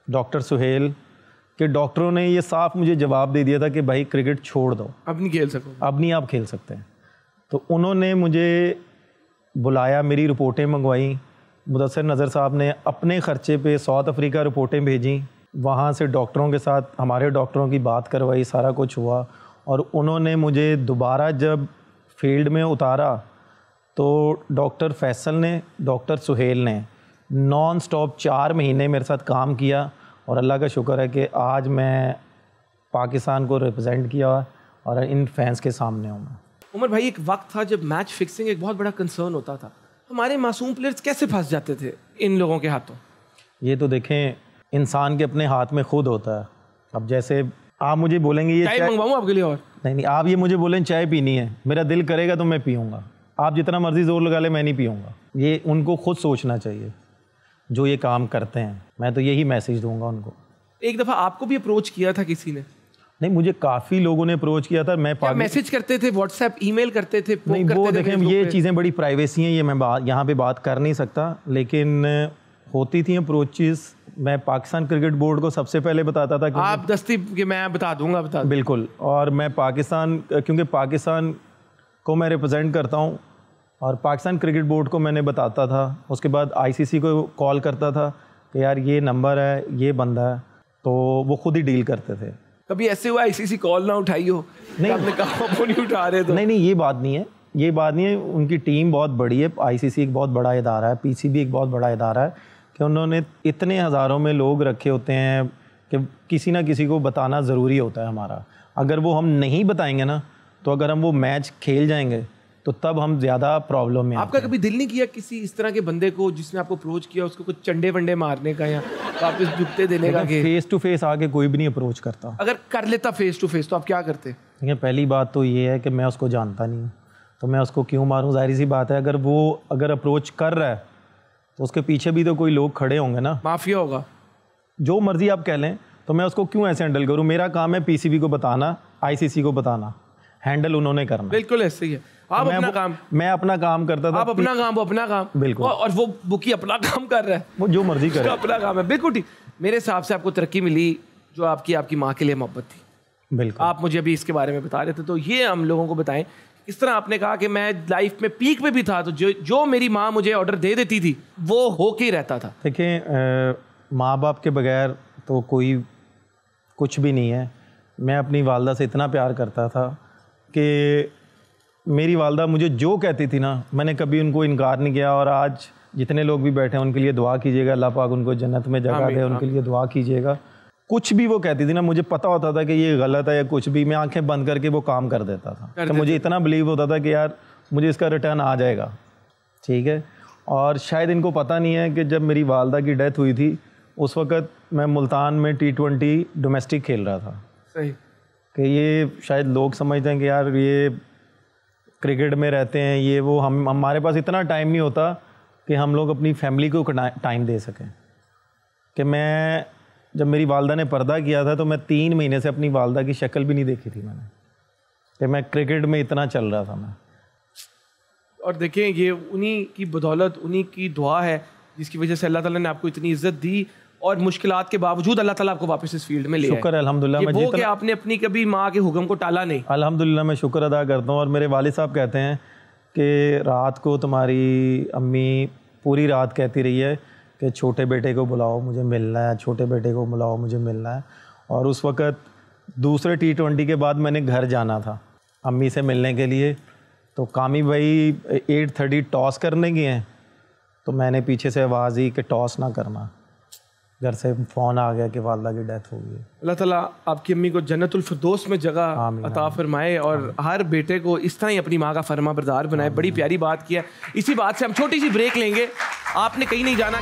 Doctor Suhail के डॉक्टरों ने ये साफ मुझे जवाब दे दिया था कि भाई क्रिकेट छोड़ दो, अब नहीं खेल सको, अब नहीं आप खेल सकते हैं। तो उन्होंने मुझे बुलाया, मेरी रिपोर्टें मंगवाई, मुदस्सिर नज़र साहब ने अपने ख़र्चे पे साउथ अफ्रीका रिपोर्टें भेजी, वहाँ से डॉक्टरों के साथ हमारे डॉक्टरों की बात करवाई, सारा कुछ हुआ। और उन्होंने मुझे दोबारा जब फील्ड में उतारा तो डॉक्टर फैसल ने, डॉक्टर सुहेल ने नॉन स्टॉप 4 महीने मेरे साथ काम किया और अल्लाह का शुक्र है कि आज मैं पाकिस्तान को रिप्रेजेंट किया और इन फैंस के सामने हूँ मैं। उमर भाई, एक वक्त था जब मैच फिक्सिंग एक बहुत बड़ा कंसर्न होता था, हमारे मासूम प्लेयर्स कैसे फंस जाते थे इन लोगों के हाथों? ये तो देखें, इंसान के अपने हाथ में खुद होता है। अब जैसे आप मुझे बोलेंगे ये चाय मंगवाऊं आपके लिए? और नहीं, आप ये मुझे बोलें चाय पीनी है, मेरा दिल करेगा तो मैं पीऊँगा, आप जितना मर्जी ज़ोर लगा ले मैं नहीं पीऊँगा। ये उनको खुद सोचना चाहिए जो ये काम करते हैं, मैं तो यही मैसेज दूंगा उनको। एक दफ़ा आपको भी अप्रोच किया था किसी ने? नहीं, मुझे काफ़ी लोगों ने अप्रोच किया था। मैं मैसेज करते थे, व्हाट्सएप, ईमेल करते थे? नहीं, वो देखें ये चीज़ें बड़ी प्राइवेसी हैं, ये मैं यहाँ पे बात कर नहीं सकता, लेकिन होती थी अप्रोचेस। मैं पाकिस्तान क्रिकेट बोर्ड को सबसे पहले बताता था कि आप दस्ती कि मैं बता दूंगा, बिल्कुल। और मैं पाकिस्तान, क्योंकि पाकिस्तान को मैं रिप्रेजेंट करता हूँ और पाकिस्तान क्रिकेट बोर्ड को मैंने बताता था। उसके बाद आईसीसी को कॉल करता था कि यार ये नंबर है, ये बंदा है, तो वो खुद ही डील करते थे। कभी ऐसे हुआ आईसीसी कॉल ना उठाई हो? नहीं, आपने कहा वो नहीं उठा रहे तो? नहीं, ये बात नहीं है, ये बात नहीं है। उनकी टीम बहुत बड़ी है, आईसीसी एक बहुत बड़ा इदारा है, पीसीबी एक बहुत बड़ा इदारा है कि उन्होंने इतने हज़ारों में लोग रखे होते हैं कि किसी ना किसी को बताना ज़रूरी होता है हमारा। अगर वो हम नहीं बताएंगे ना, तो अगर हम वो मैच खेल जाएंगे तो तब हम ज़्यादा प्रॉब्लम में। आपका कभी दिल नहीं किया किसी इस तरह के बंदे को जिसने आपको अप्रोच किया, उसको कुछ चंडे वंडे मारने का या वापस जुगते देने का? फेस टू फेस आके कोई भी नहीं अप्रोच करता। अगर कर लेता फेस टू फेस तो आप क्या करते? देखिए, पहली बात तो ये है कि मैं उसको जानता नहीं हूँ, तो मैं उसको क्यों मारूँ? जाहिर सी बात है, अगर अप्रोच कर रहा है तो उसके पीछे भी तो कोई लोग खड़े होंगे ना, माफिया होगा, जो मर्जी आप कह लें, तो मैं उसको क्यों ऐसे हैंडल करूँ? मेरा काम है पीसीबी को बताना, आईसीसी को बताना, हैंडल उन्होंने करना। बिल्कुल ऐसे ही है। आप अपना काम, मैं अपना काम करता था, आप अपना काम, वो अपना काम, बिल्कुल। और वो बुकी अपना काम कर रहा है, वो जो मर्जी करे, अपना काम है। बिल्कुल ठीक। मेरे हिसाब से आपको तरक्की मिली जो आपकी माँ के लिए मोहब्बत थी। बिल्कुल। आप मुझे अभी इसके बारे में बता रहे थे, तो ये हम लोगों को बताएं। इस तरह आपने कहा कि मैं लाइफ में पीक पे भी था, तो जो मेरी माँ मुझे ऑर्डर दे देती थी वो होके ही रहता था। देखिए, माँ बाप के बगैर तो कोई कुछ भी नहीं है। मैं अपनी वालदा से इतना प्यार करता था कि मेरी वालदा मुझे जो कहती थी ना, मैंने कभी उनको इनकार नहीं किया। और आज जितने लोग भी बैठे हैं उनके लिए दुआ कीजिएगा, अल्लाह पाक उनको जन्नत में जगह दे, उनके लिए दुआ कीजिएगा। कुछ भी वो कहती थी ना, मुझे पता होता था कि ये गलत है या कुछ भी, मैं आंखें बंद करके वो काम कर देता था। तो मुझे इतना बिलीव होता था कि यार मुझे इसका रिटर्न आ जाएगा, ठीक है। और शायद इनको पता नहीं है कि जब मेरी वालदा की डेथ हुई थी, उस वक़्त मैं मुल्तान में T20 डोमेस्टिक खेल रहा था। सही कि ये शायद लोग समझते हैं कि यार ये क्रिकेट में रहते हैं, ये वो, हमारे पास इतना टाइम नहीं होता कि हम लोग अपनी फैमिली को टाइम दे सकें। कि मैं जब मेरी वालदा ने पर्दा किया था तो मैं 3 महीने से अपनी वालदा की शक्ल भी नहीं देखी थी मैंने, कि मैं क्रिकेट में इतना चल रहा था मैं। और देखें, ये उन्हीं की बदौलत, उन्हीं की दुआ है जिसकी वजह से अल्लाह ताला ने आपको इतनी इज्जत दी और मुश्किलात के बावजूद अल्लाह ताला आपको वापस इस फील्ड में ले आया। शुक्र है अल्हम्दुलिल्लाह। मैं वो कि आपने अपनी कभी माँ के हुक्म को टाला नहीं। अल्हम्दुलिल्लाह मैं शुक्र अदा करता हूँ। और मेरे वालिद साहब कहते हैं कि रात को तुम्हारी अम्मी पूरी रात कहती रही है कि छोटे बेटे को बुलाओ मुझे मिलना है, छोटे बेटे को बुलाओ मुझे मिलना है। और उस वक़्त दूसरे T20 के बाद मैंने घर जाना था अम्मी से मिलने के लिए, तो कामी भाई 8:30 टॉस करने गए हैं, तो मैंने पीछे से आवाज़ दी कि टॉस ना करना। घर से फ़ोन आ गया कि वालदा की डेथ हो गई। अल्लाह ताला आपकी अम्मी को जन्नतुल फिरदौस में जगह अता फरमाए और हर बेटे को इस तरह ही अपनी माँ का फरमा बरदार बनाए। बड़ी प्यारी बात किया। इसी बात से हम छोटी सी ब्रेक लेंगे, आपने कहीं नहीं जाना।